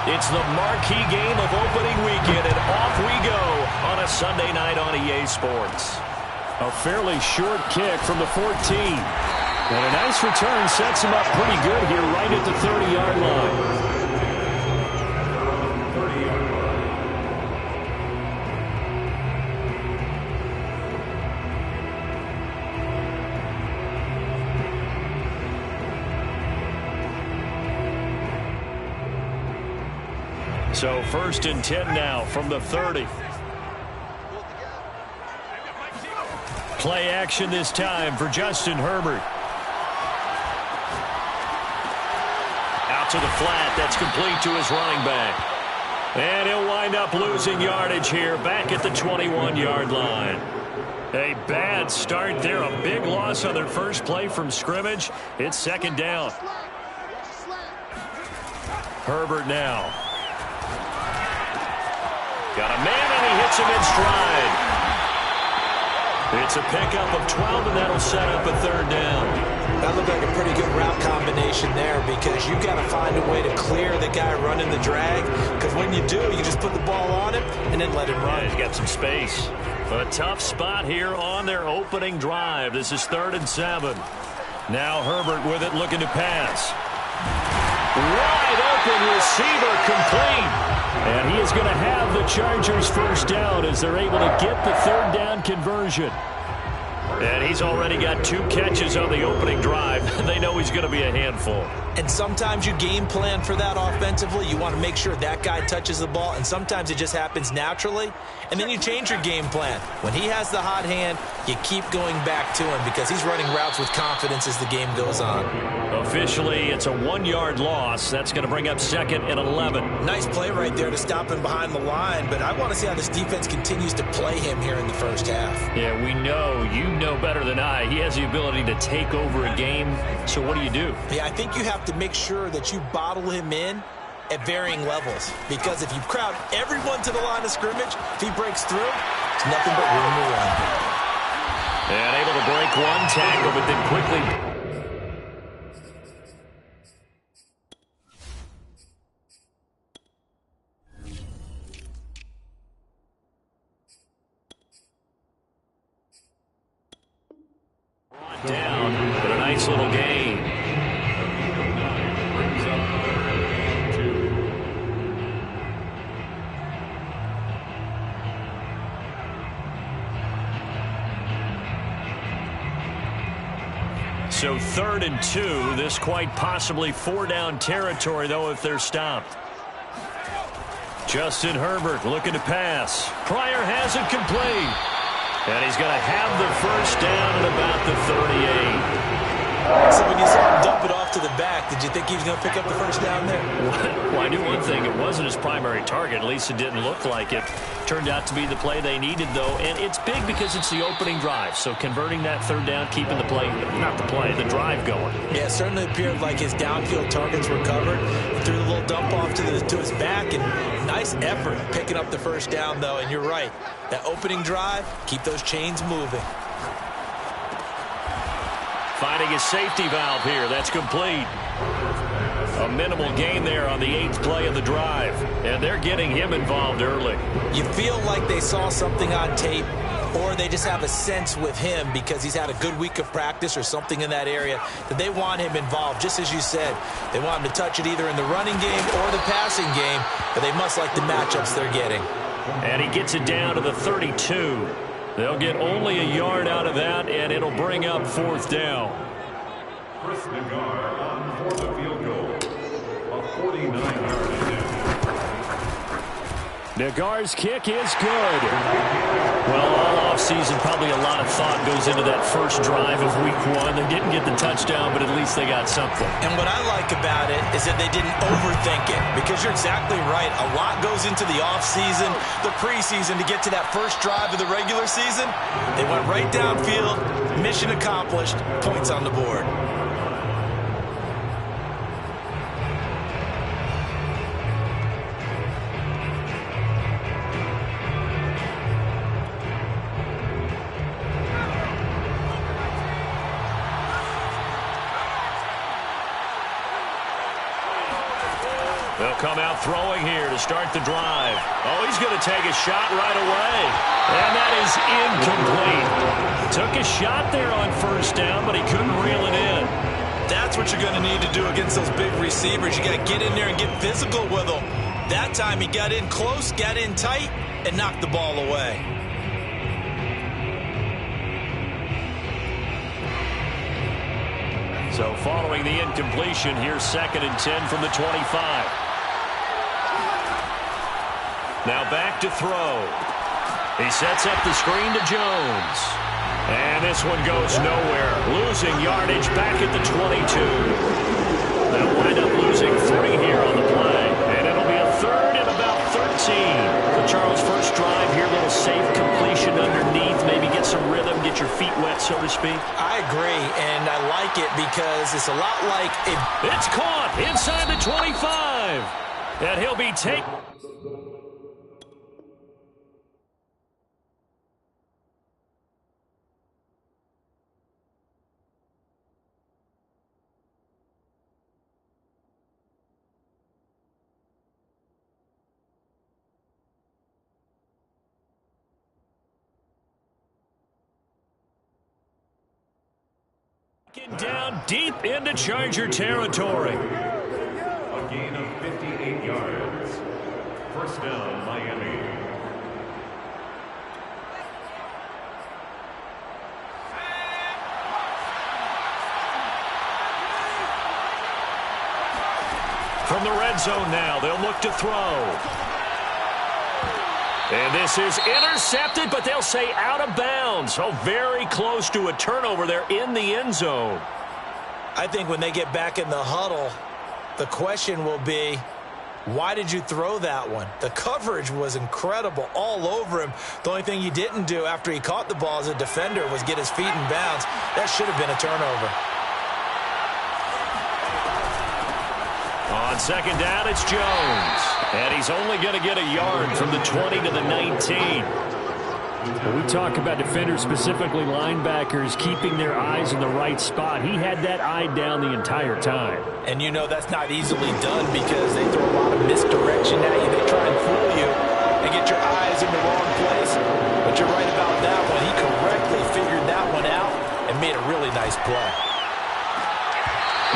It's the marquee game of opening weekend, and off we go on a Sunday night on EA Sports. A fairly short kick from the 14. And a nice return sets him up pretty good here right at the 30-yard line. So 1st and 10 now from the 30. Play action this time for Justin Herbert. Out to the flat. That's complete to his running back. And he'll wind up losing yardage here back at the 21-yard line. A bad start there. A big loss on their first play from scrimmage. It's 2nd down. Herbert now. Got a man, and he hits him in stride. It's a pickup of 12, and that'll set up a 3rd down. That looked like a pretty good route combination there because you've got to find a way to clear the guy running the drag, because when you do, you just put the ball on him and then let him run. Yeah, he's got some space. A tough spot here on their opening drive. This is 3rd and 7. Now Herbert with it, looking to pass. Wide open receiver, complete. And he is going to have the Chargers first down as they're able to get the 3rd down conversion. And he's already got 2 catches on the opening drive. They know he's going to be a handful. And sometimes you game plan for that offensively. You want to make sure that guy touches the ball, and sometimes it just happens naturally. And then you change your game plan. When he has the hot hand, you keep going back to him because he's running routes with confidence as the game goes on. Officially, it's a 1-yard loss. That's going to bring up 2nd and 11. Nice play right there to stop him behind the line, but I want to see how this defense continues to play him here in the first half. Yeah, we know. You know better than I. He has the ability to take over a game. So what do you do? Yeah, I think you have to make sure that you bottle him in at varying levels, because if you crowd everyone to the line of scrimmage, if he breaks through, it's nothing but room to run. And able to break one tackle, but then quickly... down, but a nice little gain. So 3rd and 2. This quite possibly 4-down territory, though, if they're stopped. Justin Herbert looking to pass. Pryor has it complete. And he's going to have the first down at about the 38. So when you saw him dump it off to the back, did you think he was going to pick up the first down there? Well, I knew one thing. It wasn't his primary target. At least it didn't look like it. Turned out to be the play they needed, though. And it's big because it's the opening drive. So converting that 3rd down, keeping the play, not the play, the drive going. Yeah, it certainly appeared like his downfield targets were covered. He threw the little dump off to his back, and nice effort picking up the first down, though. And you're right. That opening drive, keep those chains moving. Finding his safety valve here. That's complete. A minimal gain there on the 8th play of the drive. And they're getting him involved early. You feel like they saw something on tape, or they just have a sense with him because he's had a good week of practice or something in that area that they want him involved. Just as you said, they want him to touch it either in the running game or the passing game, but they must like the matchups they're getting. And he gets it down to the 32. They'll get only a yard out of that, and it'll bring up 4th down. Chris Nagar on for the field goal. A 49-yard attempt. Nagar's kick is good. Well, all offseason, probably a lot of thought goes into that first drive of week 1. They didn't get the touchdown, but at least they got something. And what I like about it is that they didn't overthink it, because you're exactly right. A lot goes into the offseason, the preseason, to get to that first drive of the regular season. They went right downfield, mission accomplished, points on the board. They'll come out throwing here to start the drive. Oh, he's going to take a shot right away. And that is incomplete. Took a shot there on first down, but he couldn't reel it in. That's what you're going to need to do against those big receivers. You got to get in there and get physical with them. That time he got in close, got in tight, and knocked the ball away. So following the incompletion, here's 2nd and 10 from the 25. Now back to throw. He sets up the screen to Jones. And this one goes nowhere. Losing yardage back at the 22. They'll wind up losing 3 here on the play. And it'll be a 3rd and about 13. So Charles, first drive here, little safe completion underneath. Maybe get some rhythm, get your feet wet, so to speak. I agree, and I like it because it's a lot like a... It's caught inside the 25. And he'll be taken. Down deep into Charger territory. A gain of 58 yards. First down, Miami. From the red zone now, they'll look to throw. And this is intercepted, but they'll say out of bounds. So very close to a turnover there in the end zone. I think when they get back in the huddle, the question will be, why did you throw that one? The coverage was incredible all over him. The only thing he didn't do after he caught the ball as a defender was get his feet in bounds. That should have been a turnover. On 2nd down, it's Jones. And he's only going to get a yard from the 20 to the 19. When we talk about defenders, specifically linebackers, keeping their eyes in the right spot, he had that eye down the entire time. And you know that's not easily done because they throw a lot of misdirection at you. They try and fool you and get your eyes in the wrong place. But you're right about that one. He correctly figured that one out and made a really nice play.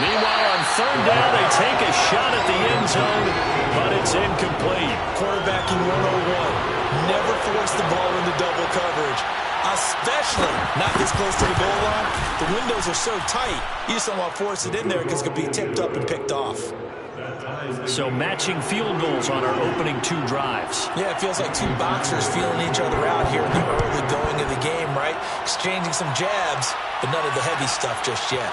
Meanwhile, on 3rd down, they take a shot at the end zone, but it's incomplete. Quarterbacking 101. Never force the ball into double coverage, especially not this close to the goal line. The windows are so tight, you just don't want to force it in there because it could be tipped up and picked off. So matching field goals on our opening 2 drives. Yeah, it feels like 2 boxers feeling each other out here in the early going of the game, right? Exchanging some jabs, but none of the heavy stuff just yet.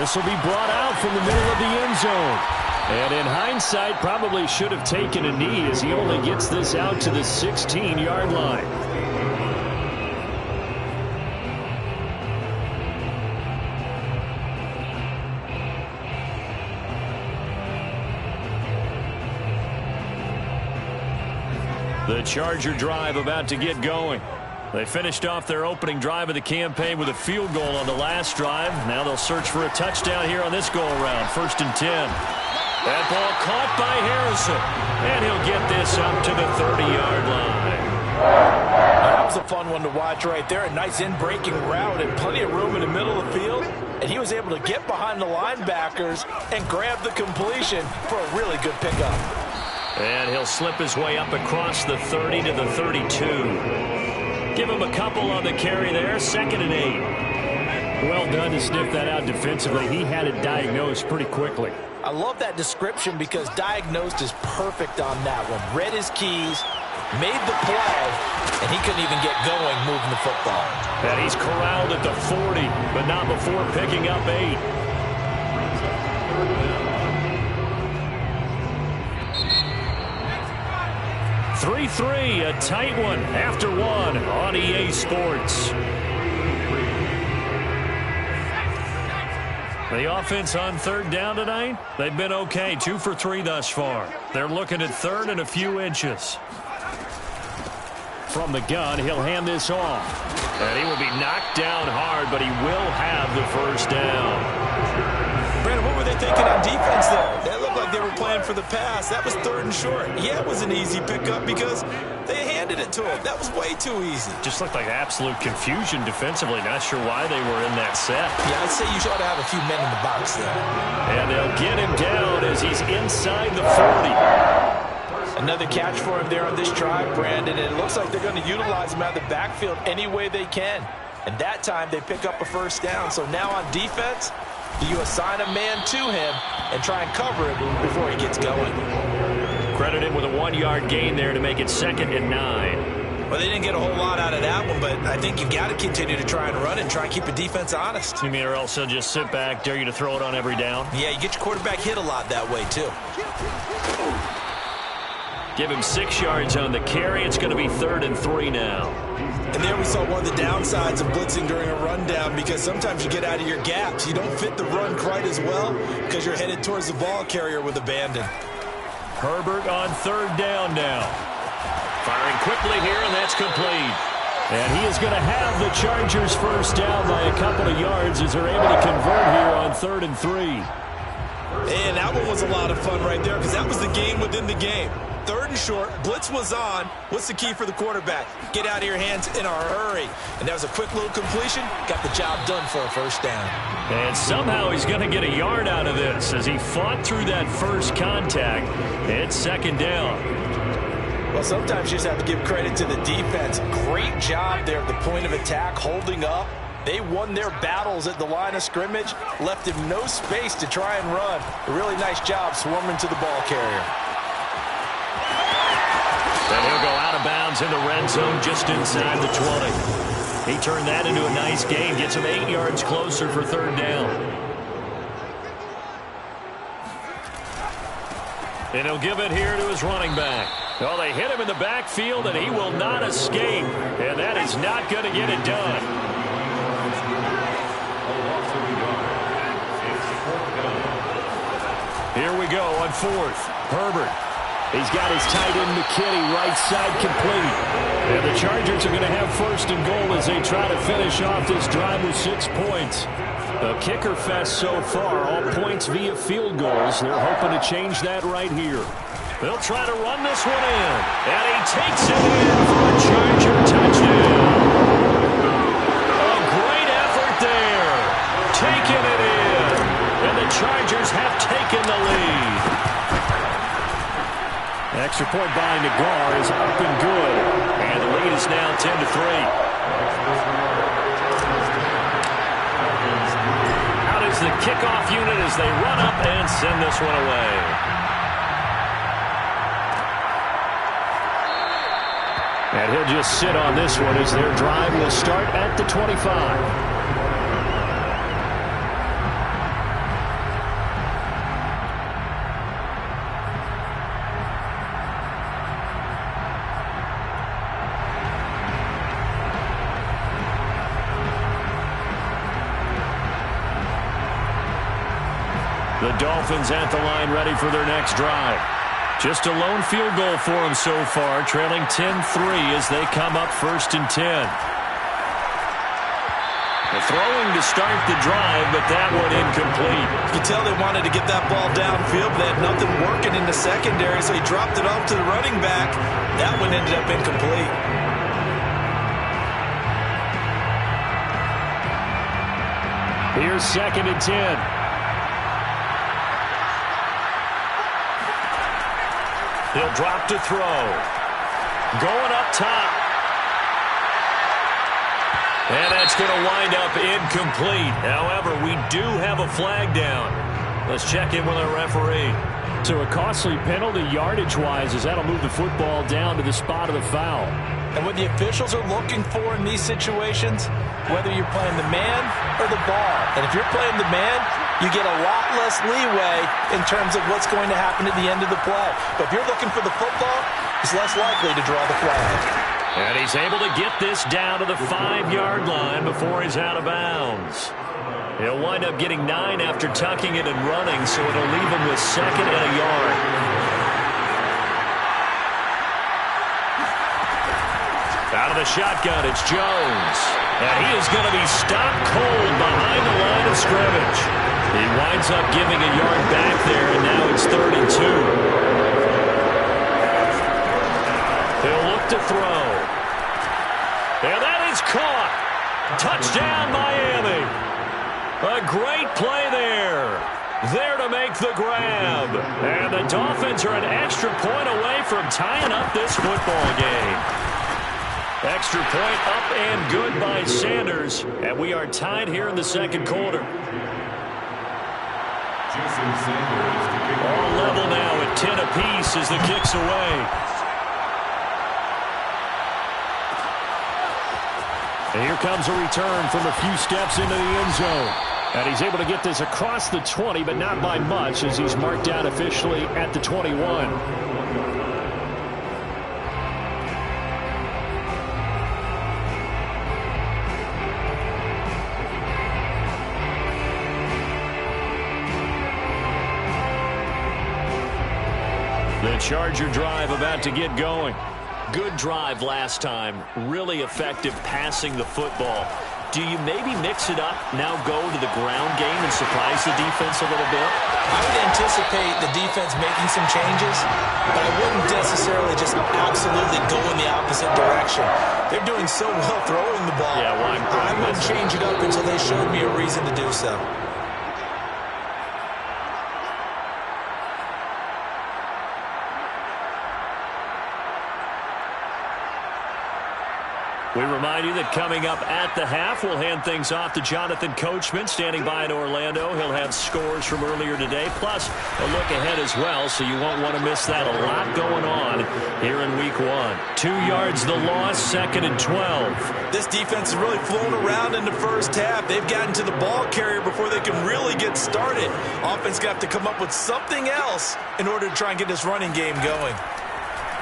This will be brought out from the middle of the end zone. And in hindsight, probably should have taken a knee as he only gets this out to the 16-yard line. The Charger drive about to get going. They finished off their opening drive of the campaign with a field goal on the last drive. Now they'll search for a touchdown here on this go-around. 1st and 10. That ball caught by Harrison. And he'll get this up to the 30-yard line. That was a fun one to watch right there. A nice in-breaking route and plenty of room in the middle of the field. And he was able to get behind the linebackers and grab the completion for a really good pickup. And he'll slip his way up across the 30 to the 32. Give him a couple on the carry there. 2nd and 8. Well done to sniff that out defensively. He had it diagnosed pretty quickly. I love that description because diagnosed is perfect on that one. Read his keys, made the play, and he couldn't even get going moving the football. And he's corralled at the 40, but not before picking up 8. (3-3), a tight one after one on EA Sports. The offense on 3rd down tonight, they've been okay, 2 for 3 thus far. They're looking at 3rd and a few inches. From the gun, he'll hand this off. And he will be knocked down hard, but he will have the 1st down. Brandon, what were they they thinking on defense there? That looked like they were playing for the pass. That was 3rd and short. Yeah, it was an easy pickup because they handed it to him. That was way too easy. Just looked like absolute confusion defensively. Not sure why they were in that set. Yeah, I'd say you ought to have a few men in the box there. And they'll get him down as he's inside the 40. Another catch for him there on this drive, Brandon. And it looks like they're going to utilize him out of the backfield any way they can. And that time they pick up a 1st down. So now on defense, do you assign a man to him and try and cover him before he gets going? Credit him with a 1-yard gain there to make it 2nd and 9. Well, they didn't get a whole lot out of that one, but I think you've got to continue to try and run and try and keep the defense honest. You mean or else they'll just sit back, dare you to throw it on every down? Yeah, you get your quarterback hit a lot that way, too. Give him 6 yards on the carry. It's going to be 3rd and 3 now. And there we saw one of the downsides of blitzing during a rundown because sometimes you get out of your gaps. You don't fit the run quite as well because you're headed towards the ball carrier with abandon. Herbert on 3rd down now. Firing quickly here, and that's complete. And he is going to have the Chargers 1st down by a couple of yards as they're able to convert here on 3rd and 3. And that one was a lot of fun right there because that was the game within the game. 3rd and short, blitz was on. What's the key for the quarterback? Get out of your hands in a hurry. And that was a quick little completion. Got the job done for a 1st down. And somehow he's going to get a yard out of this as he fought through that first contact. It's 2nd down. Well, sometimes you just have to give credit to the defense. Great job there at the point of attack, holding up. They won their battles at the line of scrimmage, left him no space to try and run. A really nice job swarming to the ball carrier. And he'll go out of bounds in the red zone just inside the 20. He turned that into a nice gain, gets him 8 yards closer for 3rd down. And he'll give it here to his running back. Well, they hit him in the backfield, and he will not escape. And that is not going to get it done. Here we go on 4th. Herbert. He's got his tight end McKinney right side complete. And the Chargers are going to have 1st and goal as they try to finish off this drive with 6 points. A kicker fest so far, all points via field goals. They're hoping to change that right here. They'll try to run this one in. And he takes it in for a Charger touchdown. A great effort there. Taking it in. And the Chargers have taken the lead. Extra point by Nagar is up and good. And the lead is now 10-3. Out is the kickoff unit as they run up and send this one away. And he'll just sit on this one as their drive will start at the 25. The Dolphins at the line ready for their next drive. Just a lone field goal for them so far, trailing 10-3 as they come up 1st and 10. The throwing to start the drive, but that one incomplete. You can tell they wanted to get that ball downfield. They had nothing working in the secondary, so he dropped it off to the running back. That one ended up incomplete. Here's 2nd and 10. He'll drop to throw. Going up top. And that's going to wind up incomplete. However, we do have a flag down. Let's check in with our referee. So a costly penalty yardage-wise as that'll move the football down to the spot of the foul. And what the officials are looking for in these situations, whether you're playing the man or the ball. And if you're playing the man, you get a lot less leeway in terms of what's going to happen at the end of the play. But if you're looking for the football, it's less likely to draw the flag. And he's able to get this down to the 5-yard line before he's out of bounds. He'll wind up getting 9 after tucking it and running, so it'll leave him with 2nd and a yard. Out of the shotgun, it's Jones. And he is going to be stopped cold behind the line of scrimmage. He winds ends up giving a yard back there, and now it's 3rd and 2. He'll look to throw. And that is caught. Touchdown, Miami. A great play there. There to make the grab. And the Dolphins are an extra point away from tying up this football game. Extra point up and good by Sanders. And we are tied here in the second quarter. All level now at 10 apiece as the kick's away. And here comes a return from a few steps into the end zone. And he's able to get this across the 20, but not by much, as he's marked out officially at the 21. The Charger drive about to get going. Good drive last time. Really effective passing the football. Do you maybe mix it up, now go to the ground game and surprise the defense a little bit? I would anticipate the defense making some changes, but I wouldn't necessarily just absolutely go in the opposite direction. They're doing so well throwing the ball. Yeah, well, I wouldn't change it up until they showed me a reason to do so. We remind you that coming up at the half, we'll hand things off to Jonathan Coachman, standing by in Orlando. He'll have scores from earlier today, plus a look ahead as well, so you won't want to miss that. A lot going on here in Week 1. 2 yards the loss, 2nd and 12. This defense has really flown around in the first half. They've gotten to the ball carrier before they can really get started. Offense going to have to come up with something else in order to try and get this running game going.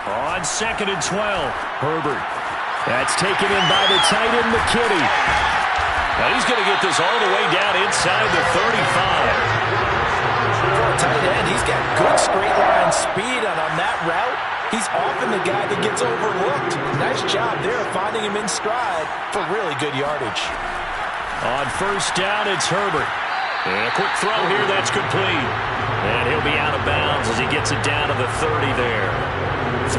On 2nd and 12, Herbert. That's taken in by the tight end, McKinney. Now he's going to get this all the way down inside the 35. For a tight end, he's got good straight line speed, and on that route, he's often the guy that gets overlooked. Nice job there finding him in stride for really good yardage. On 1st down, it's Herbert. And a quick throw here, that's complete. And he'll be out of bounds as he gets it down to the 30 there.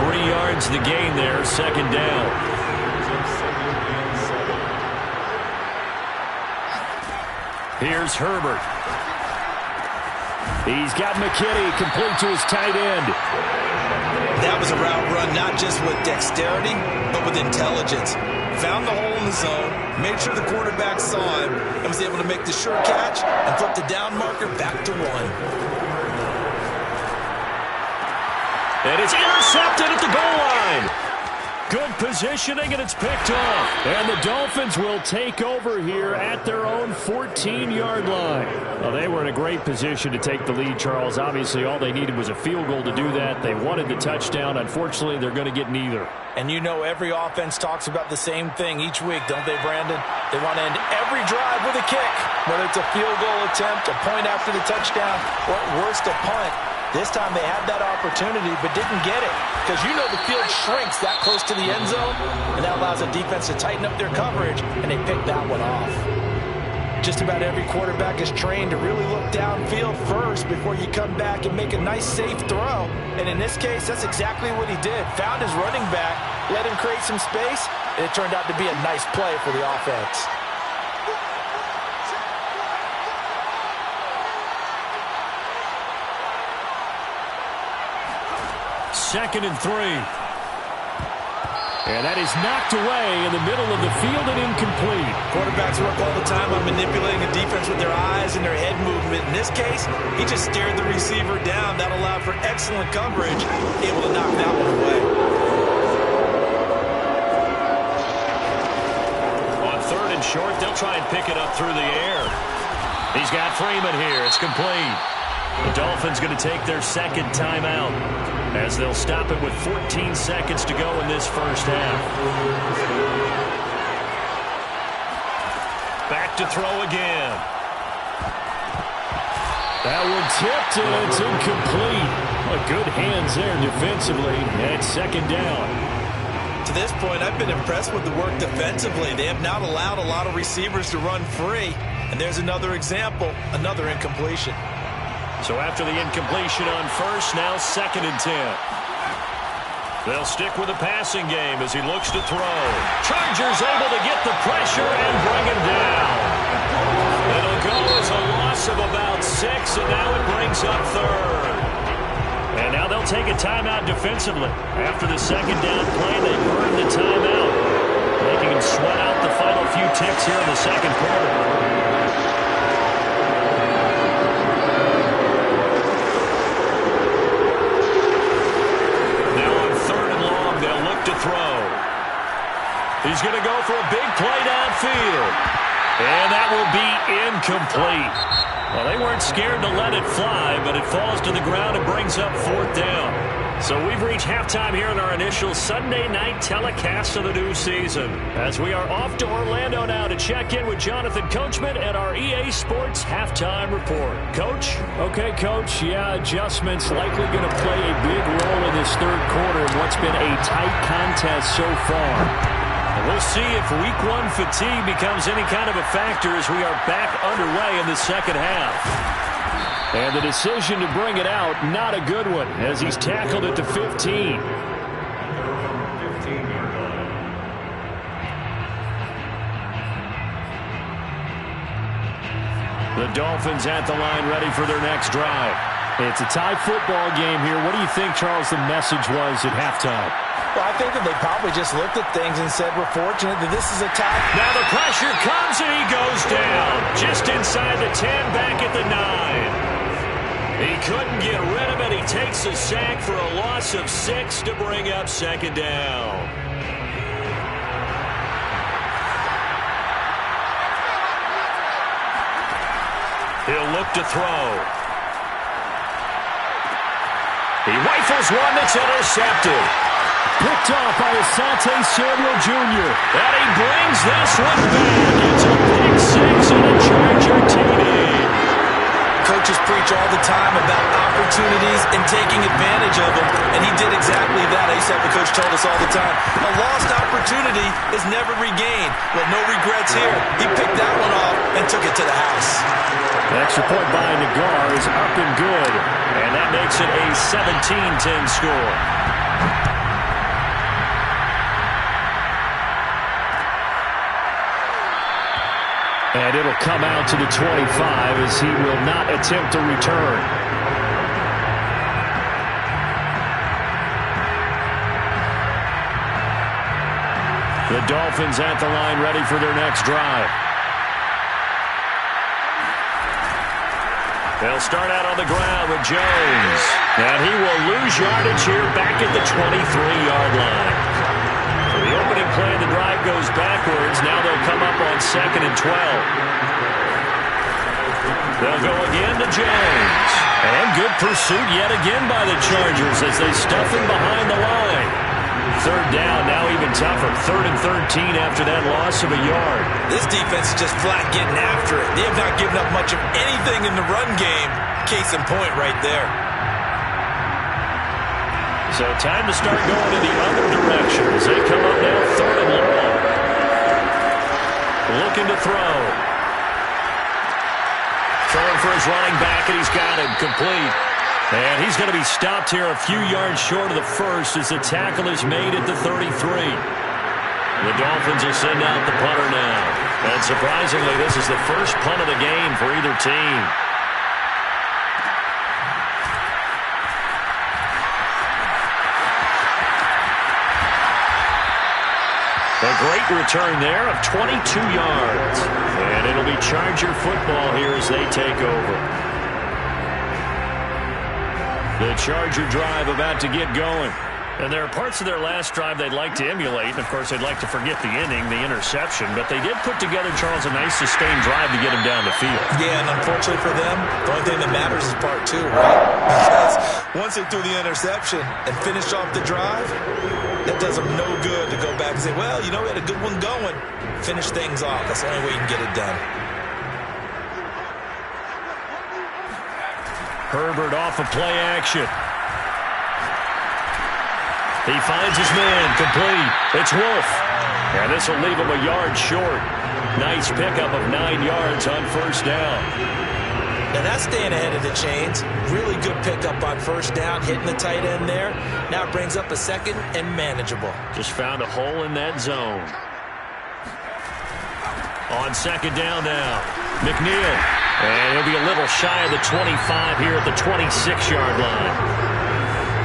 3 yards the gain there, 2nd down. Here's Herbert. He's got McKinney complete to his tight end. That was a route run not just with dexterity, but with intelligence. Found the hole in the zone, made sure the quarterback saw him, and was able to make the sure catch and flip the down marker back to 1. And it's intercepted at the goal line. Good positioning, and it's picked off. And the Dolphins will take over here at their own 14-yard line. Well, they were in a great position to take the lead, Charles. Obviously, all they needed was a field goal to do that. They wanted the touchdown. Unfortunately, they're going to get neither. And you know every offense talks about the same thing each week, don't they, Brandon? They want to end every drive with a kick, whether it's a field goal attempt, a point after the touchdown, or at worst, a punt. This time they had that opportunity but didn't get it because you know the field shrinks that close to the end zone, and that allows the defense to tighten up their coverage, and they picked that one off. Just about every quarterback is trained to really look downfield first before you come back and make a nice, safe throw. And in this case, that's exactly what he did. Found his running back, let him create some space, and it turned out to be a nice play for the offense. Second and 3. And that is knocked away in the middle of the field and incomplete. Quarterbacks work all the time on manipulating the defense with their eyes and their head movement. In this case, he just stared the receiver down. That allowed for excellent coverage, able to knock that one away. On 3rd and short, they'll try and pick it up through the air. He's got Freeman here. It's complete. The Dolphins going to take their 2nd timeout, as they'll stop it with 14 seconds to go in this first half. Back to throw again. That one tipped, and it's incomplete. Good hands there defensively, and it's 2nd down. To this point, I've been impressed with the work defensively. They have not allowed a lot of receivers to run free. And there's another example, another incompletion. So after the incompletion on first, now 2nd and 10. They'll stick with the passing game as he looks to throw. Chargers able to get the pressure and bring him down. It'll go as a loss of about 6, and now it brings up 3rd. And now they'll take a timeout defensively. After the 2nd down play, they burn the timeout, making him sweat out the final few ticks here in the 2nd quarter. Throw. He's going to go for a big play downfield. And that will be incomplete. Well, they weren't scared to let it fly, but it falls to the ground and brings up 4th down. So we've reached halftime here in our initial Sunday night telecast of the new season, as we are off to Orlando now to check in with Jonathan Coachman and our EA Sports halftime report. Coach? Okay, Coach. Yeah, adjustments likely going to play a big role in this 3rd quarter in what's been a tight contest so far. And we'll see if Week 1 fatigue becomes any kind of a factor as we are back underway in the 2nd half. And the decision to bring it out, not a good one, as he's tackled at the 15. The Dolphins at the line, ready for their next drive. It's a tie football game here. What do you think, Charles, the message was at halftime? Well, I think that they probably just looked at things and said, we're fortunate that this is a tie. Now the pressure comes and he goes down. Just inside the 10, back at the 9. He couldn't get rid of it. He takes a sack for a loss of 6 to bring up 2nd down. He'll look to throw. He rifles one that's intercepted. Picked off by Asante Samuel Jr. And he brings this one back. It's a pick 6 and a Charger TD. Coaches preach all the time about opportunities and taking advantage of them, and he did exactly that. I used to have the coach told us all the time, a lost opportunity is never regained. Well, no regrets here. He picked that one off and took it to the house. The extra point by Nagar is up and good, and that makes it a 17-10 score. And it'll come out to the 25 as he will not attempt to return. The Dolphins at the line, ready for their next drive. They'll start out on the ground with Jones. And he will lose yardage here back at the 23-yard line. For the opening play, the drive goes backwards. Now they'll come up on 2nd and 12. They'll go again to Jones. And good pursuit yet again by the Chargers as they stuff him behind the line. 3rd down, now even tougher. 3rd and 13 after that loss of a yard. This defense is just flat getting after it. They have not given up much of anything in the run game. Case in point right there. So time to start going in the other direction as they come up now 3rd and long. Looking to throw. Throwing for his running back, and he's got it complete. And he's going to be stopped here a few yards short of the first as the tackle is made at the 33. The Dolphins will send out the punter now. And surprisingly, this is the first punt of the game for either team. A great return there of 22 yards. And it'll be Charger football here as they take over. The Charger drive about to get going. And there are parts of their last drive they'd like to emulate. And, of course, they'd like to forget the inning, the interception. But they did put together, Charles, a nice sustained drive to get him down the field. Yeah, and unfortunately for them, the only thing that matters is part 2, right? Because once they threw the interception and finished off the drive, that does them no good to go back and say, well, you know, we had a good one going. Finish things off. That's the only way you can get it done. Herbert off of play action. He finds his man, complete. It's Wolf. And this will leave him a yard short. Nice pickup of 9 yards on first down. Now that's staying ahead of the chains. Really good pickup on first down, hitting the tight end there. Now it brings up a second and manageable. Just found a hole in that zone. On second down now, McNeil. And he'll be a little shy of the 25 here at the 26-yard line.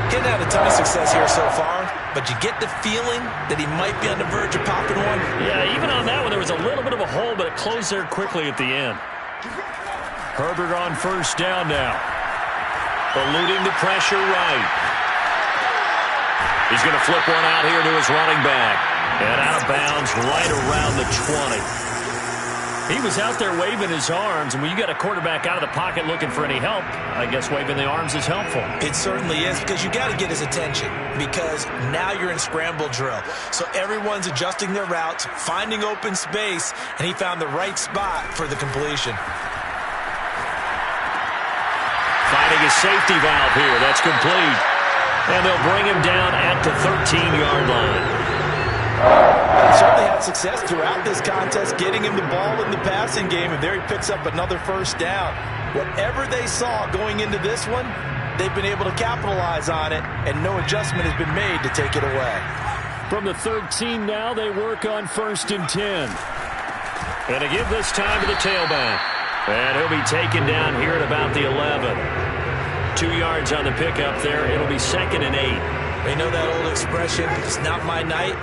Getting had a ton of success here so far, but you get the feeling that he might be on the verge of popping one. Yeah, even on that one, there was a little bit of a hole, but it closed there quickly at the end. Herbert on first down now. Eluding the pressure right. He's going to flip one out here to his running back. And out of bounds right around the 20. He was out there waving his arms, and when you got a quarterback out of the pocket looking for any help, I guess waving the arms is helpful. It certainly is, because you got to get his attention, because now you're in scramble drill. So everyone's adjusting their routes, finding open space, and he found the right spot for the completion. Finding a safety valve here. That's complete. And they'll bring him down at the 13-yard line. Certainly had success throughout this contest, getting him the ball in the passing game, and there he picks up another first down. Whatever they saw going into this one, they've been able to capitalize on it, and no adjustment has been made to take it away. From the 13 now, they work on first and 10. And they give this time to the tailback. And he'll be taken down here at about the 11. 2 yards on the pickup there. It'll be second and 8. You know that old expression, it's not my night?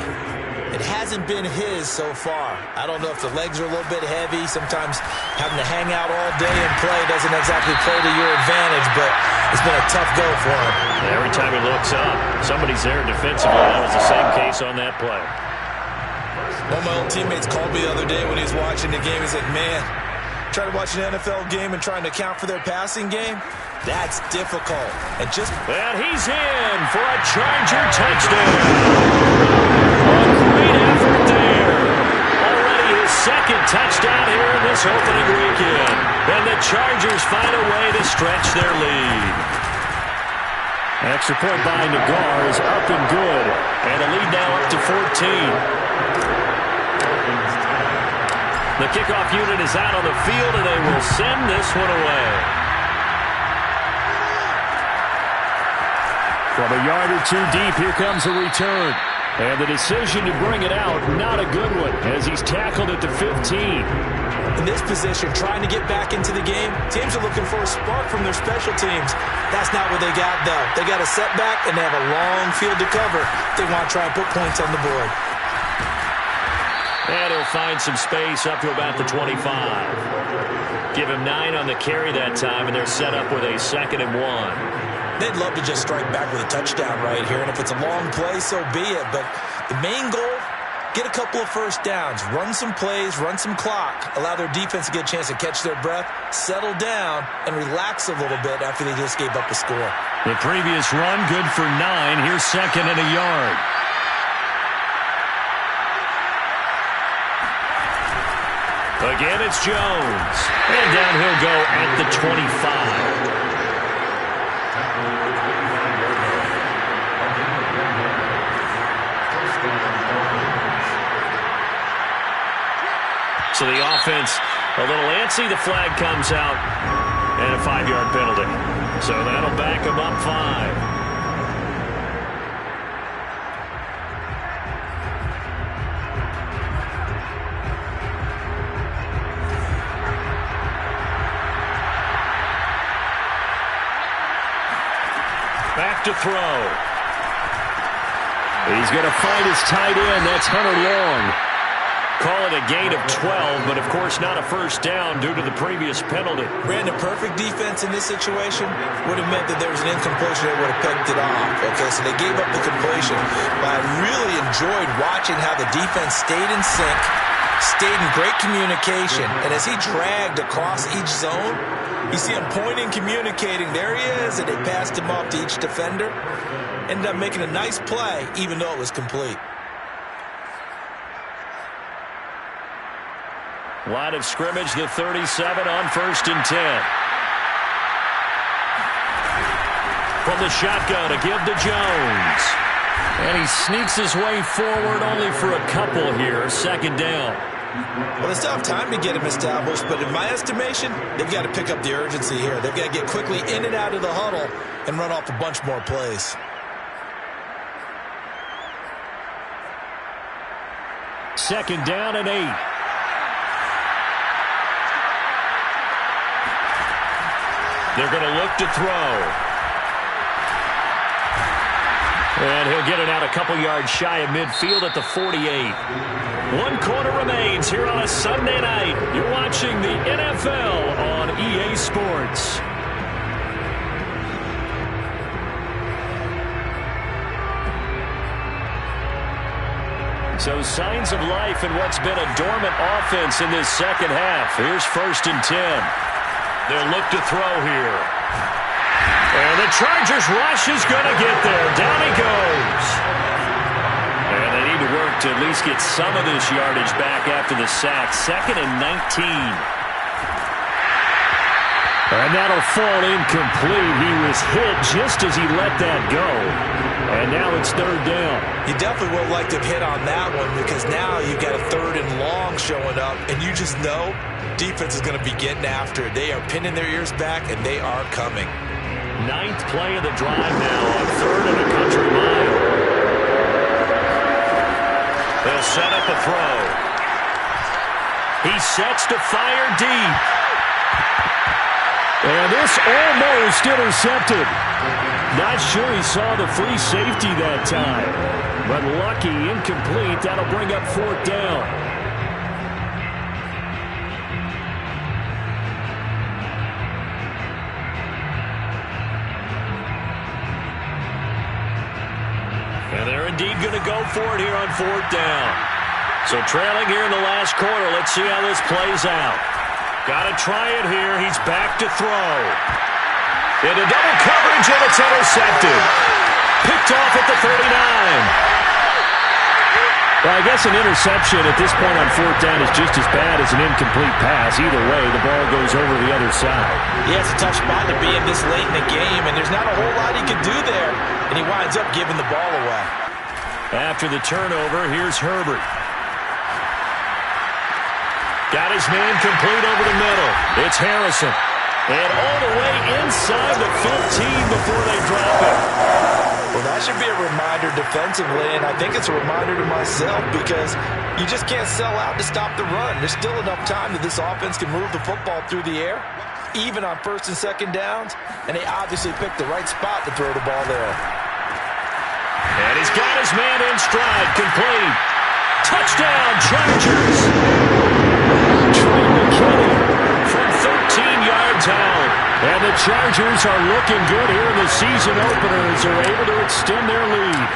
It hasn't been his so far. I don't know if the legs are a little bit heavy. Sometimes having to hang out all day and play doesn't exactly play to your advantage, but it's been a tough go for him. Every time he looks up, somebody's there defensively. That was the same case on that play. One of my old teammates called me the other day when he was watching the game. He's like, man, trying to watch an NFL game and trying to account for their passing game, that's difficult. And he's in for a Charger touchdown. A great effort there. Already his second touchdown here in this opening weekend. And the Chargers find a way to stretch their lead. Extra point by Nagar is up and good. And a lead now up to 14. The kickoff unit is out on the field, and they will send this one away. From a yard or two deep, here comes a return. And the decision to bring it out, not a good one, as he's tackled at the 15. In this position, trying to get back into the game, teams are looking for a spark from their special teams. That's not what they got, though. They got a setback, and they have a long field to cover. They want to try and put points on the board. And he'll find some space up to about the 25. Give him 9 on the carry that time, and they're set up with a 2nd and 1. They'd love to just strike back with a touchdown right here, and if it's a long play, so be it. But the main goal, get a couple of first downs, run some plays, run some clock, allow their defense to get a chance to catch their breath, settle down, and relax a little bit after they just gave up a score. The previous run, good for 9. Here's 2nd and a yard. Again, it's Jones. And down he'll go at the 25. So the offense a little antsy. The flag comes out. And a 5-yard penalty. So that'll back them up 5. Back to throw. He's going to find his tight end. That's Hunter Long. Call it a gain of 12, but of course not a first down due to the previous penalty. Brandon, perfect defense in this situation would have meant that there was an incompletion that would have picked it off. Okay, so they gave up the completion. But I really enjoyed watching how the defense stayed in sync, stayed in great communication, and as he dragged across each zone, you see him pointing, communicating. There he is, and they passed him off to each defender. Ended up making a nice play, even though it was complete. Line of scrimmage, the 37 on 1st and 10. From the shotgun, a give to Jones. And he sneaks his way forward only for a couple here. 2nd down. Well, they still have time to get him established, but in my estimation, they've got to pick up the urgency here. They've got to get quickly in and out of the huddle and run off a bunch more plays. Second down and 8. They're going to look to throw. And he'll get it out a couple yards shy of midfield at the 48. 1 quarter remains here on a Sunday night. You're watching the NFL on EA Sports. So signs of life in what's been a dormant offense in this second half. Here's 1st and 10. They'll look to throw here. And the Chargers rush is going to get there. Down he goes. And they need to work to at least get some of this yardage back after the sack. 2nd and 19. And that'll fall incomplete. He was hit just as he let that go. And now it's 3rd down. You definitely would like to hit on that one because now you've got a 3rd and long showing up, and you just know defense is going to be getting after it. They are pinning their ears back, and they are coming. 9th play of the drive now on 3rd and a country mile. They'll set up a throw. He sets to fire deep. And this almost intercepted. Not sure he saw the free safety that time. But lucky, incomplete. That'll bring up 4th down. And they're indeed going to go for it here on 4th down. So trailing here in the last quarter. Let's see how this plays out. Got to try it here. He's back to throw. Into double coverage, and it's intercepted. Picked off at the 39. Well, I guess an interception at this point on 4th down is just as bad as an incomplete pass. Either way, the ball goes over the other side. Yeah, it's a tough spot to be in this late in the game, and there's not a whole lot he can do there. And he winds up giving the ball away. After the turnover, here's Herbert. Got his man complete over the middle. It's Harrison. And all the way inside the 15 before they drop it. Well, that should be a reminder defensively, and I think it's a reminder to myself because you just can't sell out to stop the run. There's still enough time that this offense can move the football through the air, even on 1st and 2nd downs, and they obviously picked the right spot to throw the ball there. And he's got his man in stride, complete. Touchdown, Chargers! Trey McKinney from 13 yards out. And the Chargers are looking good here in the season opener as they're able to extend their lead.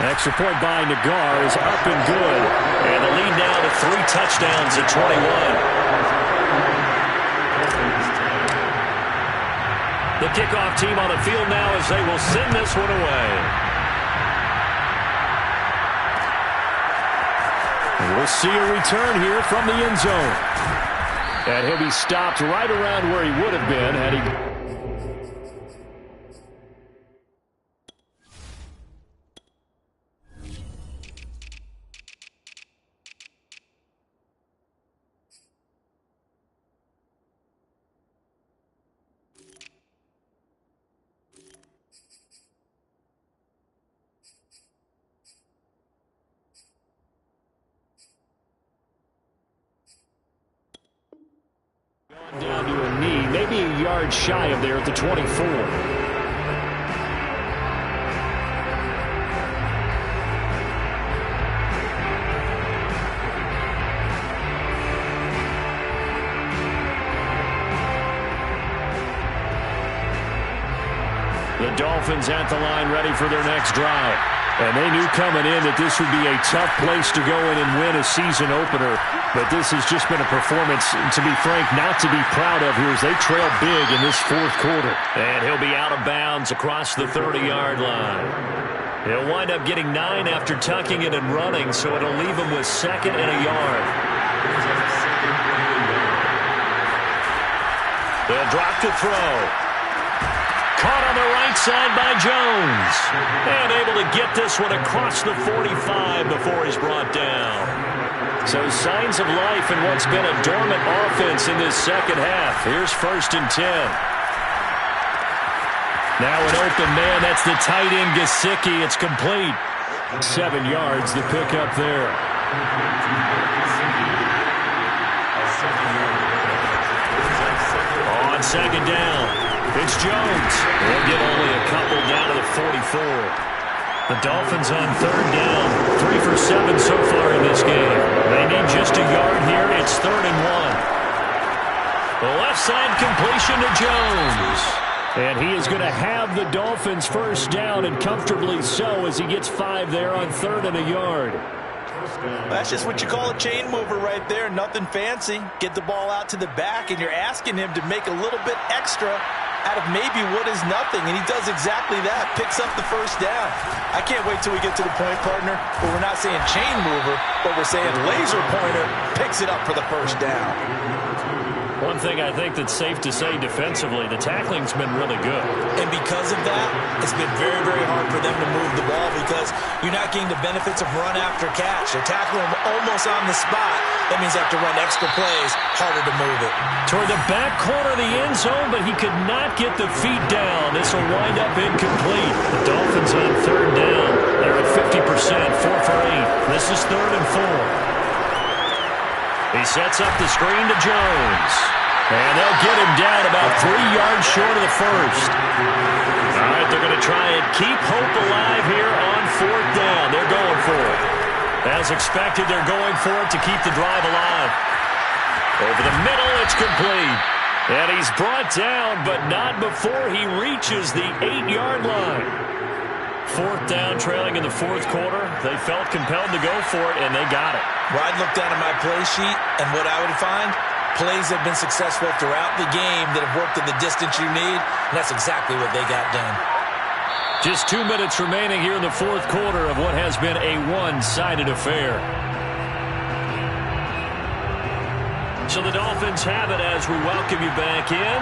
Extra point by Nagar is up and good. And the lead now to 3 touchdowns at 21. The kickoff team on the field now as they will send this one away. We'll see a return here from the end zone. And he'll be stopped right around where he would have been had he... down to a knee, maybe a yard shy of there at the 24. The Dolphins at the line ready for their next drive. And they knew coming in that this would be a tough place to go in and win a season opener. But this has just been a performance, to be frank, not to be proud of here as they trail big in this 4th quarter. And he'll be out of bounds across the 30-yard line. He'll wind up getting 9 after tucking it and running, so it'll leave him with 2nd and a yard. They'll drop to throw. caught on the right side by Jones. And able to get this one across the 45 before he's brought down. So signs of life in what's been a dormant offense in this second half. Here's 1st and 10. Now an open man. That's the tight end, Gesicki. It's complete. 7 yards the pickup there. On 2nd down, it's Jones. They'll get only a couple down to the 44. The Dolphins on 3rd down. 3 for 7 so far in this game. They need just a yard here. It's 3rd and 1. The left side completion to Jones. And he is going to have the Dolphins 1st down, and comfortably so, as he gets 5 there on 3rd and a yard. That's just what you call a chain mover right there. Nothing fancy. Get the ball out to the back, and you're asking him to make a little bit extra out of maybe what is nothing, and he does exactly that. Picks up the 1st down. I can't wait till we get to the point, partner, where we're not saying chain mover, but we're saying laser pointer picks it up for the 1st down. One thing I think that's safe to say defensively, the tackling's been really good. And because of that, it's been very, very hard for them to move the ball because you're not getting the benefits of run after catch. They're tackling them almost on the spot. That means they have to run extra plays, harder to move it. Toward the back corner of the end zone, but he could not get the feet down. This will wind up incomplete. The Dolphins on 3rd down. They're at 50%, 4 for 8. This is 3rd and 4. He sets up the screen to Jones. And they'll get him down about 3 yards short of the 1st. All right, they're going to try and keep hope alive here on 4th down. They're going for it. As expected, they're going for it to keep the drive alive. Over the middle, it's complete. And he's brought down, but not before he reaches the 8-yard line. 4th down, trailing in the 4th quarter. They felt compelled to go for it, and they got it. Well, I'd look down at my play sheet, and what I would find, plays have been successful throughout the game that have worked at the distance you need, and that's exactly what they got done. Just 2 minutes remaining here in the 4th quarter of what has been a one-sided affair. So the Dolphins have it as we welcome you back in.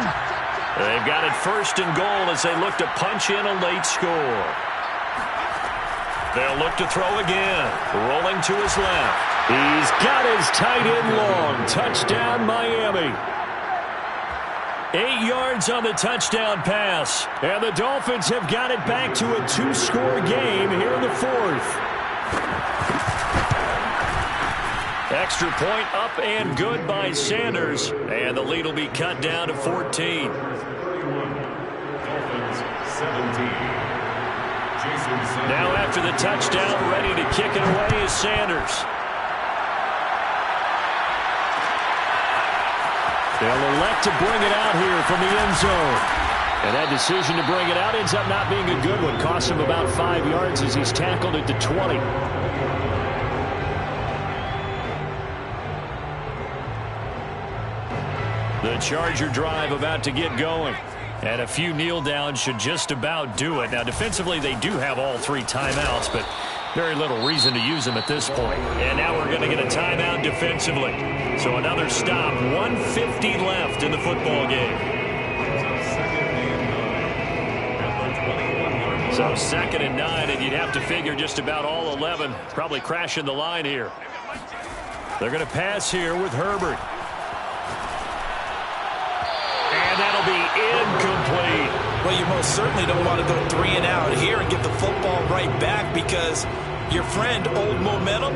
They've got it 1st and goal as they look to punch in a late score. They'll look to throw again. Rolling to his left. He's got his tight end long. Touchdown, Miami. 8 yards on the touchdown pass. And the Dolphins have got it back to a 2-score game here in the 4th. Extra point up and good by Sanders. And the lead will be cut down to 14. Dolphins 17. Now after the touchdown, ready to kick it away is Sanders. They'll elect to bring it out here from the end zone. And that decision to bring it out ends up not being a good one. Cost him about 5 yards as he's tackled at the 20. The Charger drive about to get going. And a few kneel downs should just about do it. Now, defensively, they do have all 3 timeouts, but very little reason to use them at this point. And now we're going to get a timeout defensively. So another stop. 1:50 left in the football game. So 2nd and 9, and you'd have to figure just about all 11 probably crashing the line here. They're going to pass here with Herbert. That'll be incomplete. Well, you most certainly don't want to go 3 and out here and get the football right back because your friend, Old Momentum,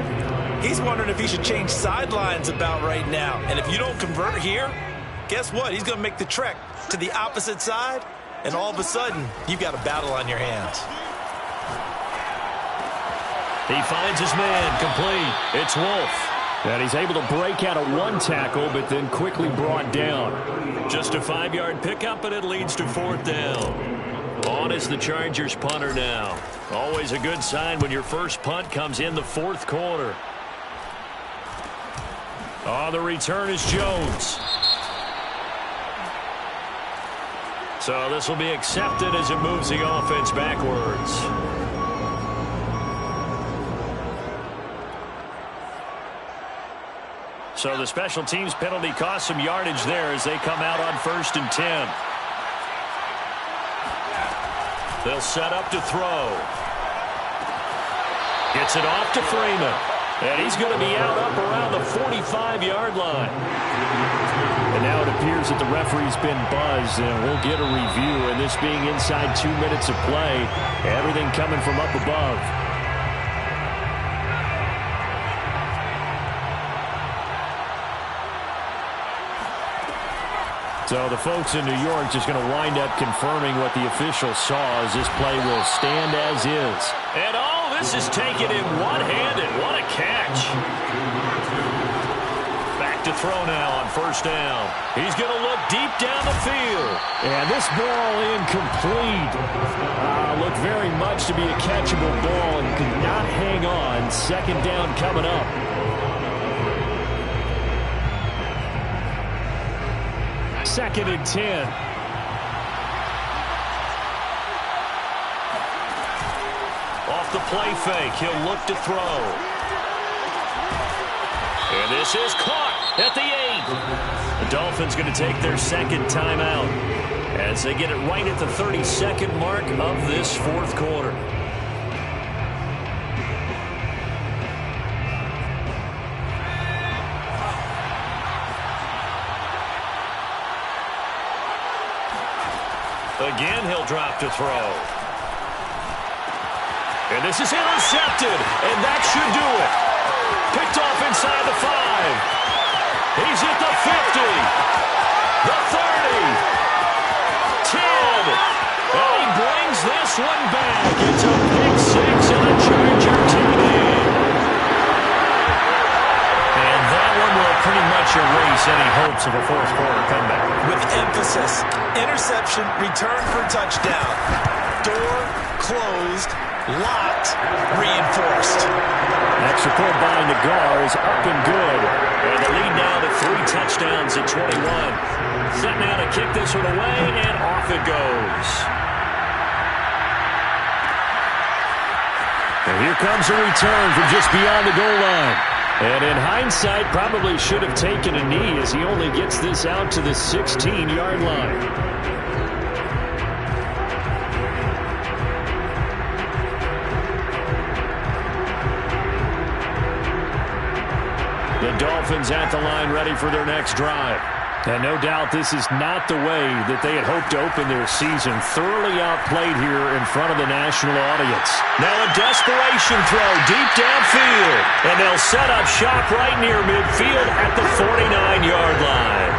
he's wondering if he should change sidelines about right now. And if you don't convert here, guess what? He's going to make the trek to the opposite side, and all of a sudden, you've got a battle on your hands. He finds his man, complete. It's Wolf. And he's able to break out of 1 tackle, but then quickly brought down. Just a 5-yard pickup, and it leads to 4th down. On is the Chargers punter now. Always a good sign when your first punt comes in the 4th quarter. On the return is Jones. So this will be accepted as it moves the offense backwards. So the special teams penalty cost some yardage there as they come out on 1st and 10. They'll set up to throw. Gets it off to Freeman. And he's going to be out up around the 45-yard line. And now it appears that the referee's been buzzed, and we'll get a review. And this being inside 2 minutes of play, everything coming from up above. So the folks in New York just going to wind up confirming what the official saw, as this play will stand as is. And all this is taken in one-handed. What a catch. Back to throw now on first down. He's going to look deep down the field. And this ball incomplete. Looked very much to be a catchable ball and could not hang on. Second down coming up. Second and 10. Off the play fake, he'll look to throw. And this is caught at the 8. The Dolphins going to take their second timeout as they get it right at the 32nd mark of this fourth quarter. Again, he'll drop to throw. And this is intercepted, and that should do it. Picked off inside the 5. He's at the 50, the 30, 10. And he brings this one back. It's a pick 6 and a Charger TD. And that one will pretty much erase any hopes of a fourth quarter comeback. With emphasis, interception, return for touchdown. Door closed, locked, reinforced. Extra point by Nagar is up and good. And the lead now to 3 touchdowns at 21. Set now to kick this one away, and off it goes. And here comes a return from just beyond the goal line. And in hindsight, probably should have taken a knee as he only gets this out to the 16-yard line. The Dolphins at the line ready for their next drive. And no doubt this is not the way that they had hoped to open their season. Thoroughly outplayed here in front of the national audience. Now a desperation throw deep downfield. And they'll set up shop right near midfield at the 49-yard line.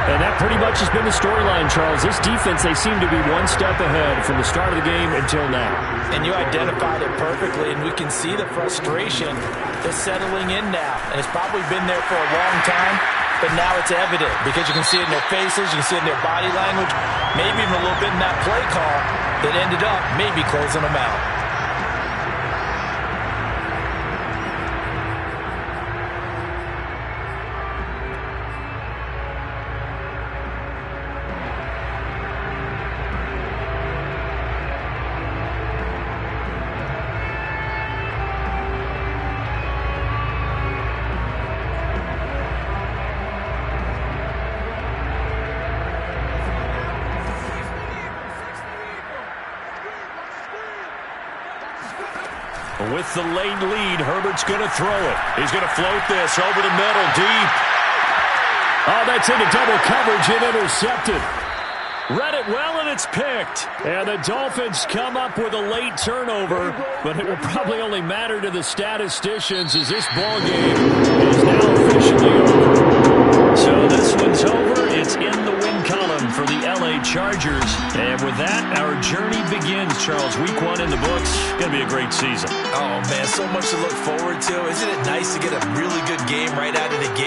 And that pretty much has been the storyline, Charles. This defense, they seem to be one step ahead from the start of the game until now. And you identified it perfectly, and we can see the frustration that's settling in now. And it's probably been there for a long time, but now it's evident because you can see it in their faces, you can see it in their body language, maybe even a little bit in that play call that ended up maybe closing them out. With the late lead, Herbert's going to throw it. He's going to float this over the middle, deep. Oh, that's into double coverage and intercepted. Read it well, and it's picked. And the Dolphins come up with a late turnover, but it will probably only matter to the statisticians as this ball game is now officially over. So this one's over. It's in the win column for the LA Chargers. And with that, our journey begins, Charles. Week 1 in the books. Going to be a great season. Oh, man, so much to look forward to. Isn't it nice to get a really good game right out of the gate?